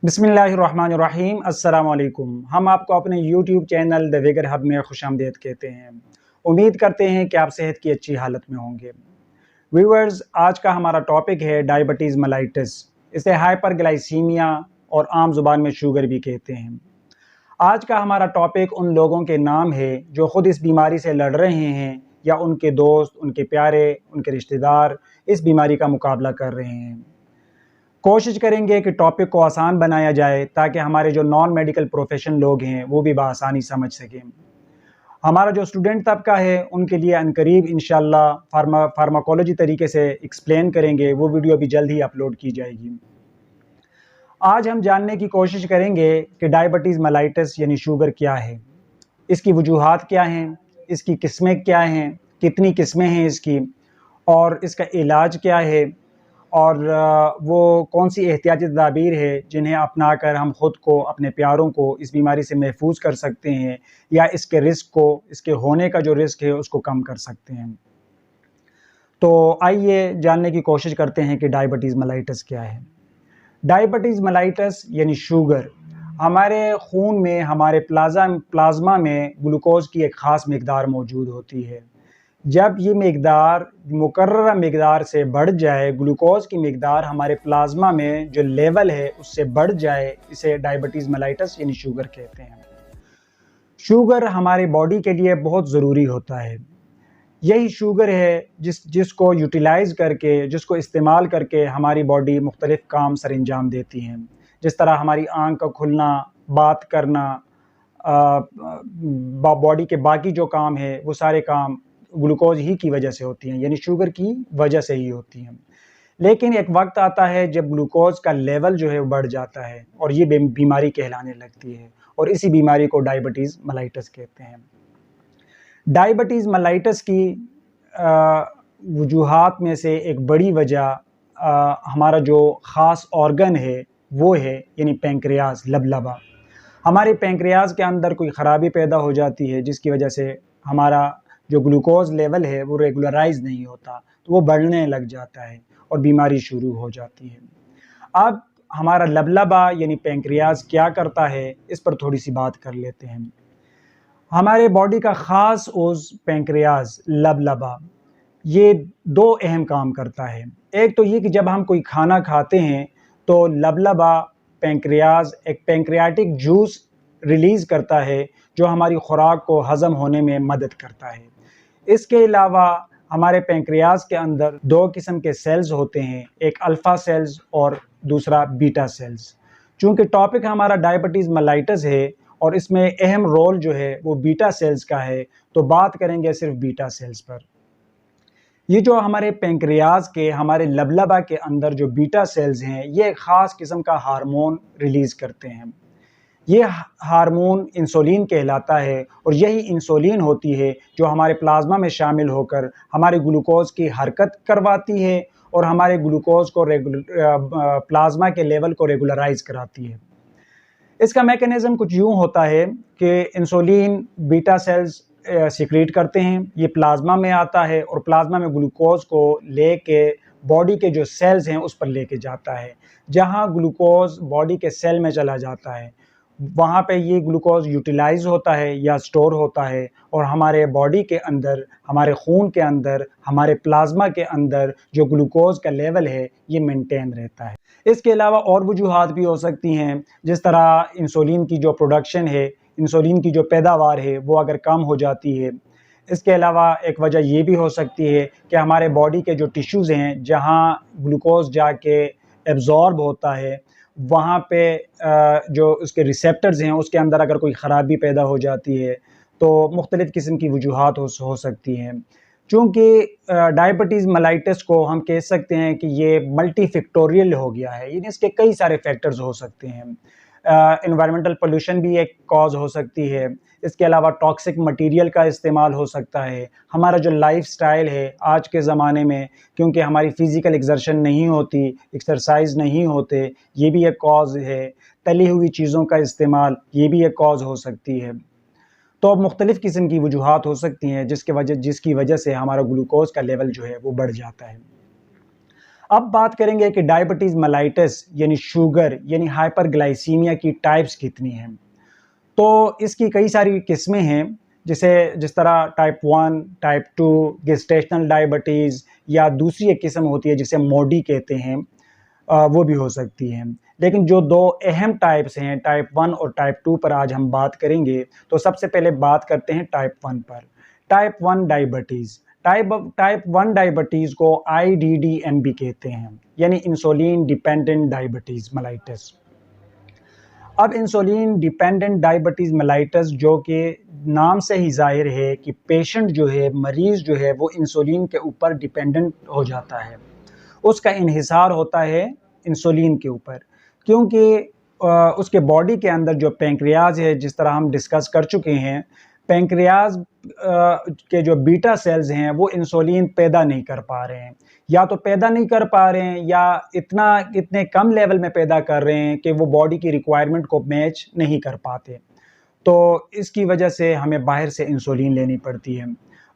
बिस्मिल्लाहिर्रहमानिर्रहीम अस्सलाम वालेकुम। हम आपको अपने यूट्यूब चैनल द वेगर हब में खुशामदीद कहते हैं। उम्मीद करते हैं कि आप सेहत की अच्छी हालत में होंगे। व्यूअर्स, आज का हमारा टॉपिक है डायबिटीज़ मेलाइटिस। इसे हाइपरग्लाइसीमिया और आम ज़ुबान में शुगर भी कहते हैं। आज का हमारा टॉपिक उन लोगों के नाम है जो ख़ुद इस बीमारी से लड़ रहे हैं या उनके दोस्त, उनके प्यारे, उनके रिश्तेदार इस बीमारी का मुकाबला कर रहे हैं। कोशिश करेंगे कि टॉपिक को आसान बनाया जाए ताकि हमारे जो नॉन मेडिकल प्रोफेशन लोग हैं वो भी बआसानी समझ सकें। हमारा जो स्टूडेंट तबका है उनके लिए अनकरीब इंशाल्लाह फार्माकोलॉजी तरीके से एक्सप्लेन करेंगे, वो वीडियो भी जल्द ही अपलोड की जाएगी। आज हम जानने की कोशिश करेंगे कि डायबिटीज़ मेलाइटिस यानी शुगर क्या है, इसकी वजूहात क्या हैं, इसकी किस्में क्या हैं, कितनी किस्में हैं इसकी, और इसका इलाज क्या है, और वो कौन सी एहतियाती तदाबीर है जिन्हें अपनाकर हम ख़ुद को, अपने प्यारों को इस बीमारी से महफूज कर सकते हैं या इसके रिस्क को, इसके होने का जो रिस्क है उसको कम कर सकते हैं। तो आइए जानने की कोशिश करते हैं कि डायबिटीज़ मेलाइटिस क्या है। डायबिटीज़ मेलाइटिस यानी शुगर हमारे खून में, हमारे प्लाज्मा में ग्लूकोज़ की एक ख़ास मिक़दार मौजूद होती है। जब ये मिक़दार मुकर्ररा मिक़दार से बढ़ जाए, ग्लूकोज़ की मिक़दार हमारे प्लाज्मा में जो लेवल है उससे बढ़ जाए, इसे डायबिटीज़ मेलाइटिस यानी शुगर कहते हैं। शुगर हमारे बॉडी के लिए बहुत ज़रूरी होता है। यही शुगर है जिसको यूटिलाइज़ करके, जिसको इस्तेमाल करके हमारी बॉडी मुख्तलिफ़ काम सरअंजाम देती हैं। जिस तरह हमारी आँख का खुलना, बात करना, बॉडी के बाकी जो काम है वो सारे काम ग्लूकोज़ ही की वजह से होती हैं, यानी शुगर की वजह से ही होती हैं। लेकिन एक वक्त आता है जब ग्लूकोज़ का लेवल जो है वो बढ़ जाता है और ये बीमारी कहलाने लगती है, और इसी बीमारी को डायबिटीज़ मेलाइटिस कहते हैं। डायबिटीज़ मेलाइटिस की वजूहात में से एक बड़ी वजह हमारा जो ख़ास ऑर्गन है वो है यानी पैंक्रियाज़, लबलबा। हमारे पैंक्रियाज़ के अंदर कोई ख़राबी पैदा हो जाती है जिसकी वजह से हमारा जो ग्लूकोज़ लेवल है वो रेगुलराइज़ नहीं होता, तो वो बढ़ने लग जाता है और बीमारी शुरू हो जाती है। अब हमारा लबलबा यानी पैंक्रियाज़ क्या करता है, इस पर थोड़ी सी बात कर लेते हैं। हमारे बॉडी का ख़ास उज़्व पैंक्रियाज़, लबलबा, ये दो अहम काम करता है। एक तो ये कि जब हम कोई खाना खाते हैं तो लबलबा पैंक्रियाज़ एक पैंक्रियाटिक जूस रिलीज़ करता है जो हमारी खुराक को हज़म होने में मदद करता है। इसके अलावा हमारे पैंक्रियाज़ के अंदर दो किस्म के सेल्स होते हैं, एक अल्फ़ा सेल्स और दूसरा बीटा सेल्स। चूँकि टॉपिक हमारा डायबिटीज़ मेलाइटिस है और इसमें अहम रोल जो है वो बीटा सेल्स का है, तो बात करेंगे सिर्फ बीटा सेल्स पर। ये जो हमारे पैंक्रियाज़ के, हमारे लबलबा के अंदर जो बीटा सेल्स हैं, ये एक ख़ास किस्म का हार्मोन रिलीज़ करते हैं। ये हार्मोन इंसुलिन कहलाता है और यही इंसुलिन होती है जो हमारे प्लाज्मा में शामिल होकर हमारे ग्लूकोज़ की हरकत करवाती है और हमारे ग्लूकोज़ को प्लाज्मा के लेवल को रेगुलराइज़ कराती है। इसका मैकेनिज़्म कुछ यूँ होता है कि इंसुलिन बीटा सेल्स सिक्रीट करते हैं, ये प्लाज्मा में आता है और प्लाज्मा में ग्लूकोज़ को लेके बॉडी के जो सेल्स हैं उस पर लेके जाता है। जहाँ ग्लूकोज़ बॉडी के सेल में चला जाता है, वहाँ पे ये ग्लूकोज़ यूटिलाइज़ होता है या स्टोर होता है और हमारे बॉडी के अंदर, हमारे खून के अंदर, हमारे प्लाज्मा के अंदर जो ग्लूकोज़ का लेवल है ये मेंटेन रहता है। इसके अलावा और वजूहात भी हो सकती हैं, जिस तरह इंसुलिन की जो प्रोडक्शन है, इंसुलिन की जो पैदावार है वो अगर कम हो जाती है। इसके अलावा एक वजह ये भी हो सकती है कि हमारे बॉडी के जो टिश्यूज़ हैं, जहाँ ग्लूकोज़ जाके एब्ज़ॉर्ब होता है, वहाँ पे जो उसके रिसेप्टर्स हैं उसके अंदर अगर कोई ख़राबी पैदा हो जाती है तो मुख्तलिफ़ किस्म की वजूहात हो सकती हैं। चूँकि डायबिटीज़ मेलाइटिस को हम कह सकते हैं कि ये मल्टीफैक्टोरियल हो गया है, यानी इसके कई सारे फैक्टर्स हो सकते हैं। एनवायरमेंटल पोल्यूशन भी एक कॉज़ हो सकती है। इसके अलावा टॉक्सिक मटीरियल का इस्तेमाल हो सकता है। हमारा जो लाइफ़स्टाइल है आज के ज़माने में, क्योंकि हमारी फ़िज़िकल एक्सर्शन नहीं होती, एक्सरसाइज़ नहीं होते, ये भी एक कॉज़ है। तली हुई चीज़ों का इस्तेमाल, ये भी एक कॉज़ हो सकती है। तो अब मुख्तलिफ़ किस्म की वजूहात हो सकती हैं जिसकी वजह से हमारा ग्लूकोज़ का लेवल जो है वो बढ़ जाता है। अब बात करेंगे कि डायबिटीज़ मेलाइटस यानी शुगर यानी हाइपरग्लाइसीमिया की टाइप्स कितनी हैं। तो इसकी कई सारी किस्में हैं, जिस तरह टाइप 1, टाइप 2, गेस्टेशनल डायबिटीज़ या दूसरी एक किस्म होती है जिसे मोडी कहते हैं, वो भी हो सकती हैं। लेकिन जो 2 अहम टाइप्स हैं, टाइप 1 और टाइप 2 पर आज हम बात करेंगे। तो सबसे पहले बात करते हैं टाइप 1 पर। टाइप 1 डायबिटीज़, टाइप 1 डायबिटीज़ को आईडीडीएम भी कहते हैं, यानी इंसुलिन डिपेंडेंट डायबिटीज़ मेलाइटस। अब इंसुलिन डिपेंडेंट डायबिटीज़ मेलाइटस, जो कि नाम से ही ज़ाहिर है कि पेशेंट जो है, मरीज़ जो है, वो इंसुलिन के ऊपर डिपेंडेंट हो जाता है। उसका इन्हिसार होता है इंसुलिन के ऊपर, क्योंकि उसके बॉडी के अंदर जो पैंक्रियाज़ है, जिस तरह हम डिस्कस कर चुके हैं, पैंक्रियाज़ के जो बीटा सेल्स हैं वो इंसुलिन पैदा नहीं कर पा रहे हैं, या तो पैदा नहीं कर पा रहे हैं या इतने कम लेवल में पैदा कर रहे हैं कि वो बॉडी की रिक्वायरमेंट को मैच नहीं कर पाते। तो इसकी वजह से हमें बाहर से इंसुलिन लेनी पड़ती है।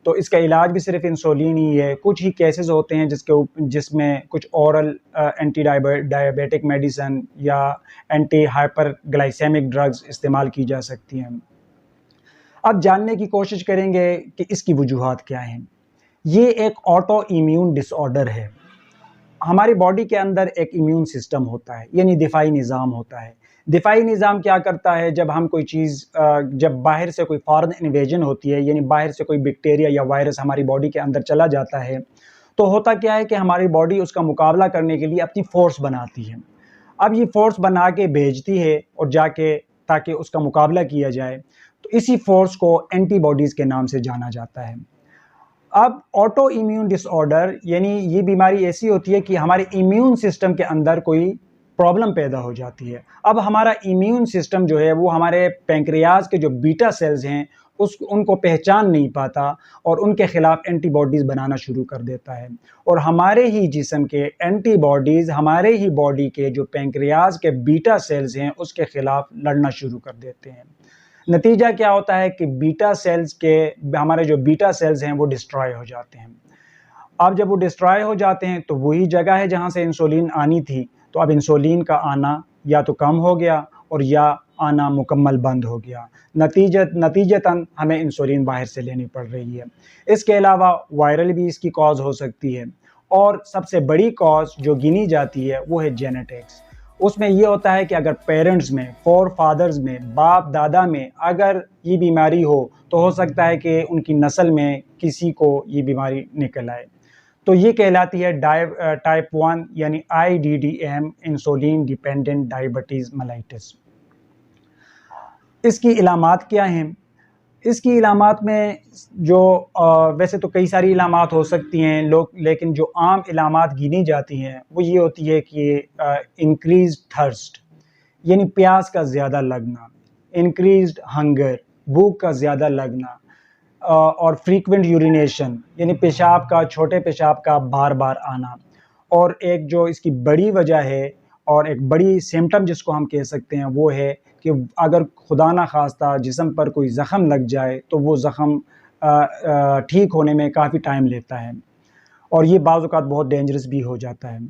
तो इसका इलाज भी सिर्फ इंसुलिन ही है। कुछ ही केसेस होते हैं जिसमें कुछ ओरल एंटी डायबिटिक मेडिसिन या एंटी हाइपरग्लाइसेमिक ड्रग्स इस्तेमाल की जा सकती हैं। अब जानने की कोशिश करेंगे कि इसकी वजूहात क्या हैं। ये एक ऑटो इम्यून डिसऑर्डर है। हमारी बॉडी के अंदर एक इम्यून सिस्टम होता है, यानी दिफाई निज़ाम होता है। दिफाई निज़ाम क्या करता है, जब हम कोई चीज़ जब बाहर से कोई फॉरेन इन्वेजन होती है, यानी बाहर से कोई बैक्टीरिया या वायरस हमारी बॉडी के अंदर चला जाता है, तो होता क्या है कि हमारी बॉडी उसका मुकाबला करने के लिए अपनी फ़ोर्स बनाती है। अब ये फ़ोर्स बना के भेजती है और जाके, ताकि उसका मुकाबला किया जाए, तो इसी फ़ोर्स को एंटीबॉडीज़ के नाम से जाना जाता है। अब ऑटो इम्यून डिसऑर्डर यानी ये बीमारी ऐसी होती है कि हमारे इम्यून सिस्टम के अंदर कोई प्रॉब्लम पैदा हो जाती है। अब हमारा इम्यून सिस्टम जो है वो हमारे पैंक्रियाज के जो बीटा सेल्स हैं उनको पहचान नहीं पाता और उनके खिलाफ एंटीबॉडीज़ बनाना शुरू कर देता है, और हमारे ही जिस्म के एंटीबॉडीज़ हमारे ही बॉडी के जो पैंक्रियाज के बीटा सेल्स हैं उसके खिलाफ लड़ना शुरू कर देते हैं। नतीजा क्या होता है कि हमारे जो बीटा सेल्स हैं वो डिस्ट्रॉय हो जाते हैं। अब जब वो डिस्ट्रॉय हो जाते हैं तो वही जगह है जहाँ से इंसुलिन आनी थी, तो अब इंसुलिन का आना या तो कम हो गया और या आना मुकम्मल बंद हो गया। नतीजतन हमें इंसुलिन बाहर से लेनी पड़ रही है। इसके अलावा वायरल भी इसकी कॉज हो सकती है, और सबसे बड़ी कॉज जो गिनी जाती है वो है जेनेटिक्स। उसमें ये होता है कि अगर पेरेंट्स में, फोर फादर्स में, बाप दादा में अगर ये बीमारी हो तो हो सकता है कि उनकी नस्ल में किसी को ये बीमारी निकल आए। तो ये कहलाती है टाइप 1 यानी IDDM, insulin dependent diabetes mellitus. इसकी इलामात क्या हैं? इसकी इलामात में जो वैसे तो कई सारी इलामात हो सकती हैं लेकिन जो आम इलामात गिनी जाती हैं वो ये होती है कि इंक्रीज़ थर्स्ट यानी प्यास का ज़्यादा लगना, इंक्रीज़्ड हंगर भूख का ज़्यादा लगना, और फ्रीक्वेंट यूरिनेशन यानी छोटे पेशाब का बार बार आना। और एक जो इसकी बड़ी वजह है और एक बड़ी सिम्टम जिसको हम कह सकते हैं वो है कि अगर खुदा ना खास्ता जिस्म पर कोई ज़ख़म लग जाए तो वो ज़ख़म ठीक होने में काफ़ी टाइम लेता है, और ये बाज़ औक़ात बहुत डेंजरस भी हो जाता है।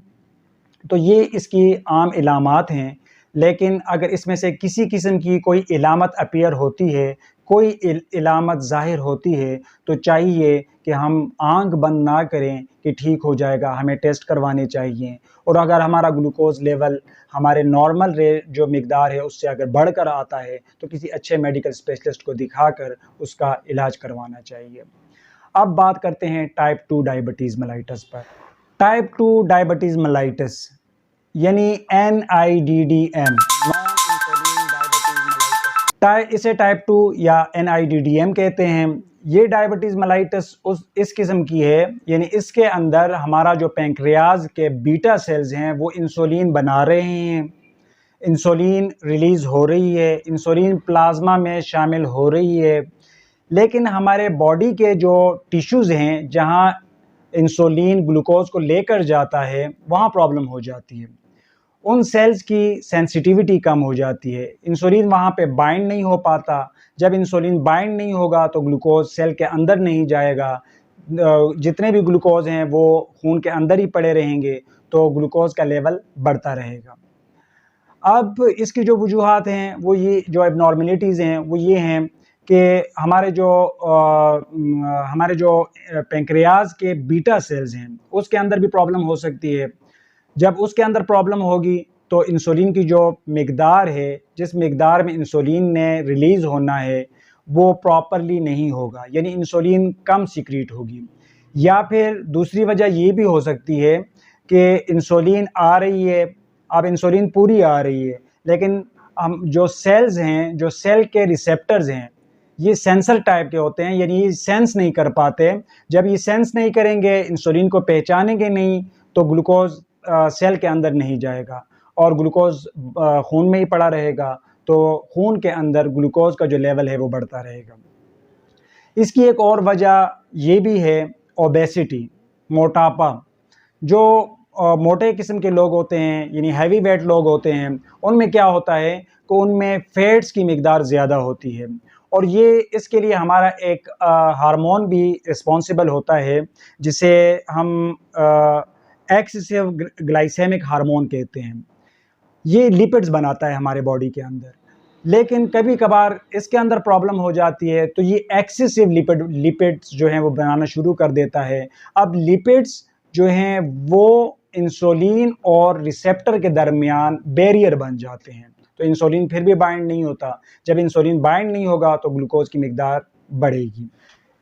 तो ये इसकी आम इलामात हैं, लेकिन अगर इसमें से किसी किस्म की कोई इलामत अपीयर होती है, कोई इलामत ज़ाहिर होती है, तो चाहिए कि हम आँख बंद ना करें कि ठीक हो जाएगा, हमें टेस्ट करवाने चाहिए। और अगर हमारा ग्लूकोज़ लेवल हमारे नॉर्मल जो मिक़दार है उससे अगर बढ़कर आता है तो किसी अच्छे मेडिकल स्पेशलिस्ट को दिखाकर उसका इलाज करवाना चाहिए। अब बात करते हैं टाइप 2 डायबिटीज़ मेलाइटस पर। टाइप 2 डायबिटीज़ मेलाइटस यानी NIDDM, non insulin diabetes mellitus, इसे टाइप 2 या NIDDM कहते हैं। ये डायबिटीज़ मेलाइटस इस किस्म की है, यानी इसके अंदर हमारा जो पैंक्रियाज के बीटा सेल्स हैं वो इंसुलिन बना रहे हैं, इंसुलिन रिलीज़ हो रही है, इंसुलिन प्लाज्मा में शामिल हो रही है, लेकिन हमारे बॉडी के जो टिश्यूज़ हैं जहाँ इंसुलिन ग्लूकोज़ को लेकर जाता है वहाँ प्रॉब्लम हो जाती है। उन सेल्स की सेंसिटिविटी कम हो जाती है, इंसुलिन वहाँ पे बाइंड नहीं हो पाता। जब इंसुलिन बाइंड नहीं होगा तो ग्लूकोज़ सेल के अंदर नहीं जाएगा, जितने भी ग्लूकोज़ हैं वो खून के अंदर ही पड़े रहेंगे, तो ग्लूकोज़ का लेवल बढ़ता रहेगा। अब इसकी जो वजूहात हैं वो ये जो एबनॉर्मलिटीज़ हैं वो ये हैं कि हमारे जो पैंक्रियाज़ के बीटा सेल्स हैं उसके अंदर भी प्रॉब्लम हो सकती है। जब उसके अंदर प्रॉब्लम होगी तो इंसुलिन की जो मिकदार है, जिस मिकदार में इंसुलिन ने रिलीज़ होना है वो प्रॉपरली नहीं होगा, यानी इंसुलिन कम सीक्रेट होगी। या फिर दूसरी वजह ये भी हो सकती है कि इंसुलिन आ रही है, अब इंसुलिन पूरी आ रही है, लेकिन हम जो सेल्स हैं, जो सेल के रिसेप्टर्स हैं, ये सेंसर टाइप के होते हैं, यानी ये सेंस नहीं कर पाते। जब ये सेंस नहीं करेंगे, इंसुलिन को पहचानेंगे नहीं, तो ग्लूकोज़ सेल के अंदर नहीं जाएगा और ग्लूकोज़ खून में ही पड़ा रहेगा, तो खून के अंदर ग्लूकोज़ का जो लेवल है वो बढ़ता रहेगा। इसकी एक और वजह ये भी है ओबेसिटी, मोटापा। जो मोटे किस्म के लोग होते हैं, यानी हैवी वेट लोग होते हैं, उनमें क्या होता है कि उनमें फैट्स की मिकदार ज़्यादा होती है और ये इसके लिए हमारा एक हार्मोन भी रिस्पॉन्सिबल होता है, जिसे हम एक्सेसिव ग्लाइसेमिक हार्मोन कहते हैं। ये लिपिड्स बनाता है हमारे बॉडी के अंदर, लेकिन कभी कभार इसके अंदर प्रॉब्लम हो जाती है तो ये एक्सेसिव लिपिड्स जो हैं वो बनाना शुरू कर देता है। अब लिपिड्स जो हैं वो इंसुलिन और रिसेप्टर के दरमियान बैरियर बन जाते हैं, तो इंसुलिन फिर भी बाइंड नहीं होता। जब इंसुलिन बाइंड नहीं होगा तो ग्लूकोज की मिकदार बढ़ेगी।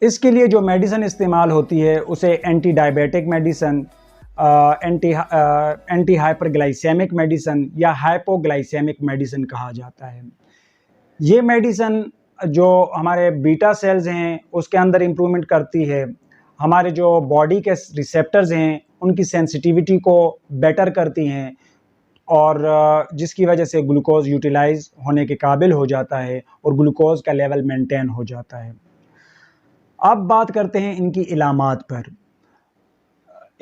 इसके लिए जो मेडिसिन इस्तेमाल होती है उसे anti diabetic medicine, anti hyperglycaemic medicine या हाइपोग्लाइसेमिक मेडिसिन कहा जाता है। ये मेडिसिन जो हमारे बीटा सेल्स हैं उसके अंदर इम्प्रूवमेंट करती है, हमारे जो बॉडी के रिसेप्टर्स हैं उनकी सेंसिटिविटी को बेटर करती हैं और जिसकी वजह से ग्लूकोज यूटिलाइज होने के काबिल हो जाता है और ग्लूकोज का लेवल मेंटेन हो जाता है। अब बात करते हैं इनकी इलामात पर।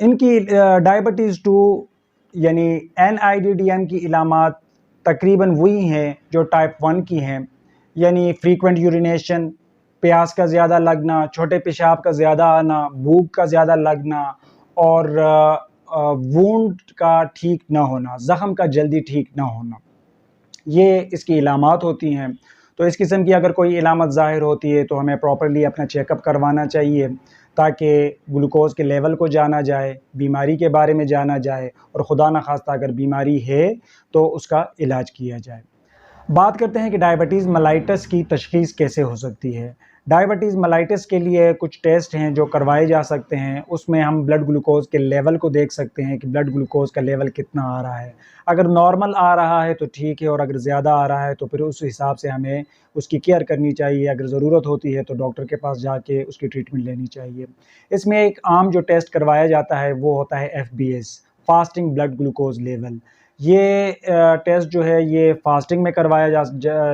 इनकी डायबिटीज़ 2 यानी NIDDM की इलामात तकरीबन वही हैं जो टाइप 1 की हैं, यानी फ्रीक्वेंट यूरिनेशन, प्यास का ज़्यादा लगना, छोटे पेशाब का ज़्यादा आना, भूख का ज़्यादा लगना और वूंड का ठीक ना होना, ज़ख़म का जल्दी ठीक ना होना, ये इसकी इलामात होती हैं। तो इस किस्म की अगर कोई इलामत ज़ाहिर होती है तो हमें प्रॉपर्ली अपना चेकअप करवाना चाहिए ताकि ग्लूकोज़ के लेवल को जाना जाए, बीमारी के बारे में जाना जाए और खुदा न खास्ता अगर बीमारी है तो उसका इलाज किया जाए। बात करते हैं कि डायबिटीज़ मेलाइटस की तशख़ीस कैसे हो सकती है। डायबिटीज़ मेलाइटस के लिए कुछ टेस्ट हैं जो करवाए जा सकते हैं। उसमें हम ब्लड ग्लूकोज़ के लेवल को देख सकते हैं कि ब्लड ग्लूकोज़ का लेवल कितना आ रहा है। अगर नॉर्मल आ रहा है तो ठीक है और अगर ज़्यादा आ रहा है तो फिर उस हिसाब से हमें उसकी केयर करनी चाहिए। अगर ज़रूरत होती है तो डॉक्टर के पास जाके उसकी ट्रीटमेंट लेनी चाहिए। इसमें एक आम जो टेस्ट करवाया जाता है वो होता है FBS, fasting blood glucose level. ये टेस्ट जो है ये फास्टिंग में करवाया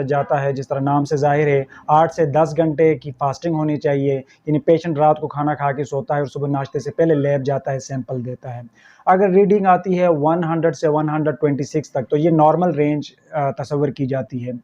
जाता है। जिस तरह नाम से ज़ाहिर है 8 से 10 घंटे की फास्टिंग होनी चाहिए, यानी पेशेंट रात को खाना खा के सोता है और सुबह नाश्ते से पहले लैब जाता है, सैंपल देता है। अगर रीडिंग आती है 100 से 126 तक तो ये नॉर्मल रेंज तस्वर की जाती है।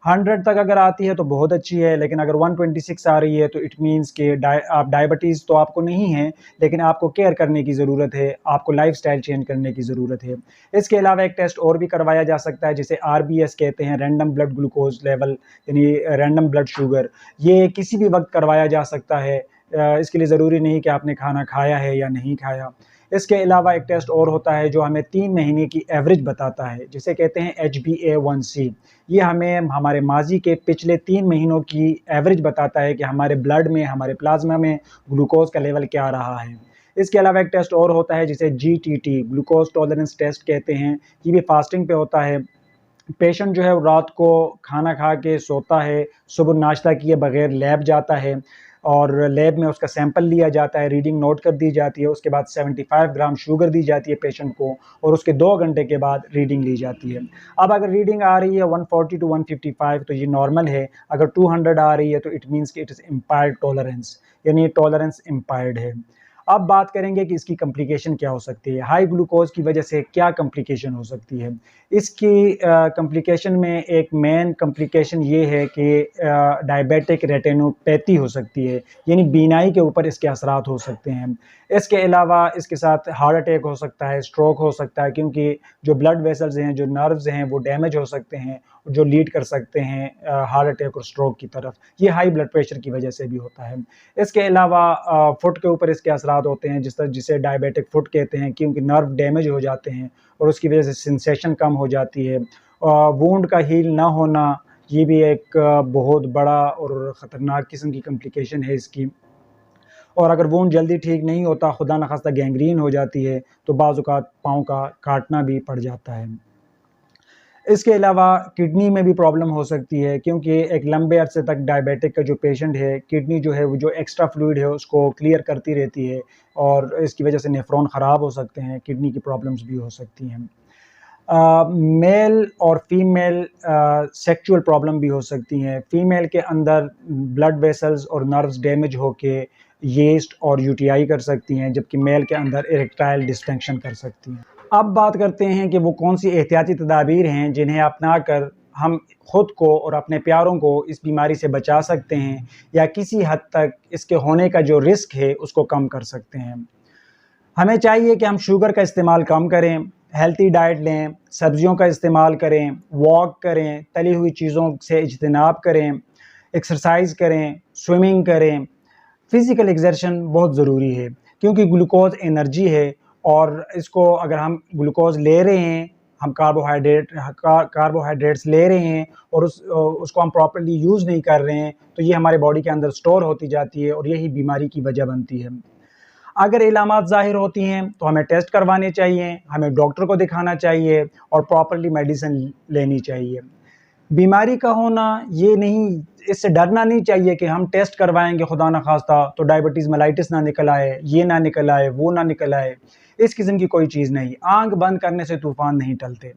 100 तक अगर आती है तो बहुत अच्छी है, लेकिन अगर 126 आ रही है तो इट मीन्स कि आप डायबिटीज़ तो आपको नहीं है, लेकिन आपको केयर करने की ज़रूरत है, आपको लाइफ़स्टाइल चेंज करने की ज़रूरत है। इसके अलावा एक टेस्ट और भी करवाया जा सकता है जिसे RBS कहते हैं, रैंडम ब्लड ग्लूकोज़ लेवल, यानी रैंडम ब्लड शुगर। ये किसी भी वक्त करवाया जा सकता है, इसके लिए ज़रूरी नहीं कि आपने खाना खाया है या नहीं खाया। इसके अलावा एक टेस्ट और होता है जो हमें 3 महीने की एवरेज बताता है, जिसे कहते हैं HbA1c। ये हमें हमारे माजी के पिछले 3 महीनों की एवरेज बताता है कि हमारे ब्लड में, हमारे प्लाज्मा में ग्लूकोज़ का लेवल क्या रहा है। इसके अलावा एक टेस्ट और होता है जिसे GTT, ग्लूकोज़ टॉलरेंस टेस्ट कहते हैं। ये भी फास्टिंग पे होता है। पेशेंट जो है वो रात को खाना खा के सोता है, सुबह नाश्ता किए बगैर लैब जाता है और लैब में उसका सैंपल लिया जाता है, रीडिंग नोट कर दी जाती है। उसके बाद 75 ग्राम शुगर दी जाती है पेशेंट को और उसके 2 घंटे के बाद रीडिंग ली जाती है। अब अगर रीडिंग आ रही है 140 टू 155 तो ये नॉर्मल है। अगर 200 आ रही है तो इट मीन्स कि इट इज़ इम्पायर्ड टॉलरेंस, यानी टॉलरेंस इम्पायर्ड है। अब बात करेंगे कि इसकी कॉम्प्लिकेशन क्या हो सकती है। हाई ग्लूकोज की वजह से क्या कॉम्प्लिकेशन हो सकती है। इसकी कॉम्प्लिकेशन में एक मेन कॉम्प्लिकेशन ये है कि डायबिटिक रेटिनोपैथी हो सकती है, यानी बीनाई के ऊपर इसके असरात हो सकते हैं। इसके अलावा इसके साथ हार्ट अटैक हो सकता है, स्ट्रोक हो सकता है, क्योंकि जो ब्लड वेसल्स हैं, जो नर्व्स हैं, वो डैमेज हो सकते हैं, जो लीड कर सकते हैं हार्ट अटैक और स्ट्रोक की तरफ। ये हाई ब्लड प्रेशर की वजह से भी होता है। इसके अलावा फुट के ऊपर इसके असरात होते हैं, जिसे डायबिटिक फुट कहते हैं, क्योंकि नर्व डैमेज हो जाते हैं और उसकी वजह से सेंसेशन कम हो जाती है। वुंड का हील ना होना, ये भी एक बहुत बड़ा और ख़तरनाक किस्म की कॉम्प्लिकेशन है इसकी। और अगर वुंड जल्दी ठीक नहीं होता, खुदा न खास्ता गैंग्रीन हो जाती है, तो बाज़ औक़ात पाँव का काटना भी पड़ जाता है। इसके अलावा किडनी में भी प्रॉब्लम हो सकती है, क्योंकि एक लंबे अरसे तक डायबिटिक का जो पेशेंट है, किडनी जो है वो जो एक्स्ट्रा फ्लूइड है उसको क्लियर करती रहती है और इसकी वजह से नेफ्रॉन ख़राब हो सकते हैं, किडनी की प्रॉब्लम्स भी हो सकती हैं। मेल और फीमेल सेक्सुअल प्रॉब्लम भी हो सकती हैं। फीमेल के अंदर ब्लड वेसल्स और नर्व्स डैमेज होके यीस्ट और यूटीआई कर सकती हैं, जबकि मेल के अंदर इरेक्टाइल डिस्फंक्शन कर सकती हैं। अब बात करते हैं कि वो कौन सी एहतियाती तदाबीर हैं जिन्हें अपनाकर हम खुद को और अपने प्यारों को इस बीमारी से बचा सकते हैं या किसी हद तक इसके होने का जो रिस्क है उसको कम कर सकते हैं। हमें चाहिए कि हम शुगर का इस्तेमाल कम करें, हेल्थी डाइट लें, सब्जियों का इस्तेमाल करें, वॉक करें, तली हुई चीज़ों से इज्तनाब करें, एक्सरसाइज करें, स्विमिंग करें। फ़िज़िकल एक्सर्शन बहुत ज़रूरी है, क्योंकि ग्लूकोज़ एनर्जी है और इसको अगर हम ग्लूकोज़ ले रहे हैं, हम कार्बोहाइड्रेट्स ले रहे हैं और उसको हम प्रॉपर्ली यूज़ नहीं कर रहे हैं, तो ये हमारे बॉडी के अंदर स्टोर होती जाती है और यही बीमारी की वजह बनती है। अगर इलामात ज़ाहिर होती हैं तो हमें टेस्ट करवाने चाहिए, हमें डॉक्टर को दिखाना चाहिए और प्रॉपर्ली मेडिसिन लेनी चाहिए। बीमारी का होना ये नहीं, इससे डरना नहीं चाहिए कि हम टेस्ट करवाएँगे खुदा न खास्ता तो डायबिटीज़ मेलाइटिस ना निकल आए, ये ना निकल आए, वो ना निकल आए। इस किस्म की कोई चीज़ नहीं, आँख बंद करने से तूफ़ान नहीं टलते।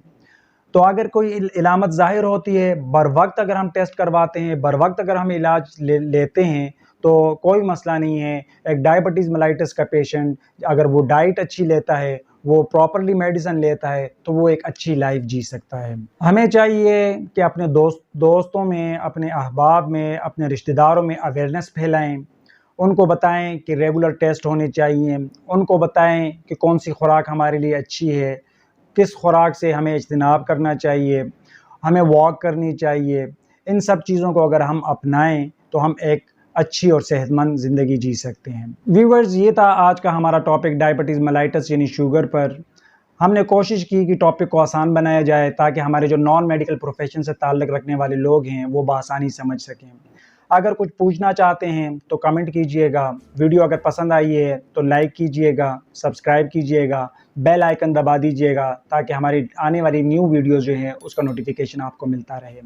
तो अगर कोई इलामत ज़ाहिर होती है, बरवक़्त अगर हम टेस्ट करवाते हैं, बरवक़्त अगर हम इलाज लेते हैं, तो कोई मसला नहीं है। एक डायबिटीज़ मेलाइटिस का पेशेंट अगर वो डाइट अच्छी लेता है, वो प्रॉपर्ली मेडिसिन लेता है, तो वो एक अच्छी लाइफ़ जी सकता है। हमें चाहिए कि अपने दोस्तों में, अपने अहबाब में, अपने रिश्तेदारों में अवेयरनेस फैलाएँ। उनको बताएँ कि रेगुलर टेस्ट होने चाहिए, उनको बताएँ कि कौन-सी खुराक हमारे लिए अच्छी है, किस खुराक से हमें इज्तनाब करना चाहिए, हमें वॉक करनी चाहिए। इन सब चीज़ों को अगर हम अपनाएँ, तो हम एक अच्छी और सेहतमंद ज़िंदगी जी सकते हैं। व्यूअर्स, ये था आज का हमारा टॉपिक डायबिटीज़ मेलाइटिस यानी शुगर पर। हमने कोशिश की कि टॉपिक को आसान बनाया जाए ताकि हमारे जो नॉन मेडिकल प्रोफेशन से ताल्लुक़ रखने वाले लोग हैं वो बआसानी समझ सकें। अगर कुछ पूछना चाहते हैं तो कमेंट कीजिएगा। वीडियो अगर पसंद आई है तो लाइक कीजिएगा, सब्सक्राइब कीजिएगा, बेल आइकन दबा दीजिएगा ताकि हमारी आने वाली न्यू वीडियोज़ जो हैं उसका नोटिफिकेशन आपको मिलता रहे।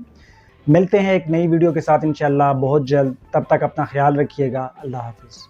मिलते हैं एक नई वीडियो के साथ इंशाअल्लाह बहुत जल्द। तब तक अपना ख्याल रखिएगा। अल्लाह हाफ़िज़।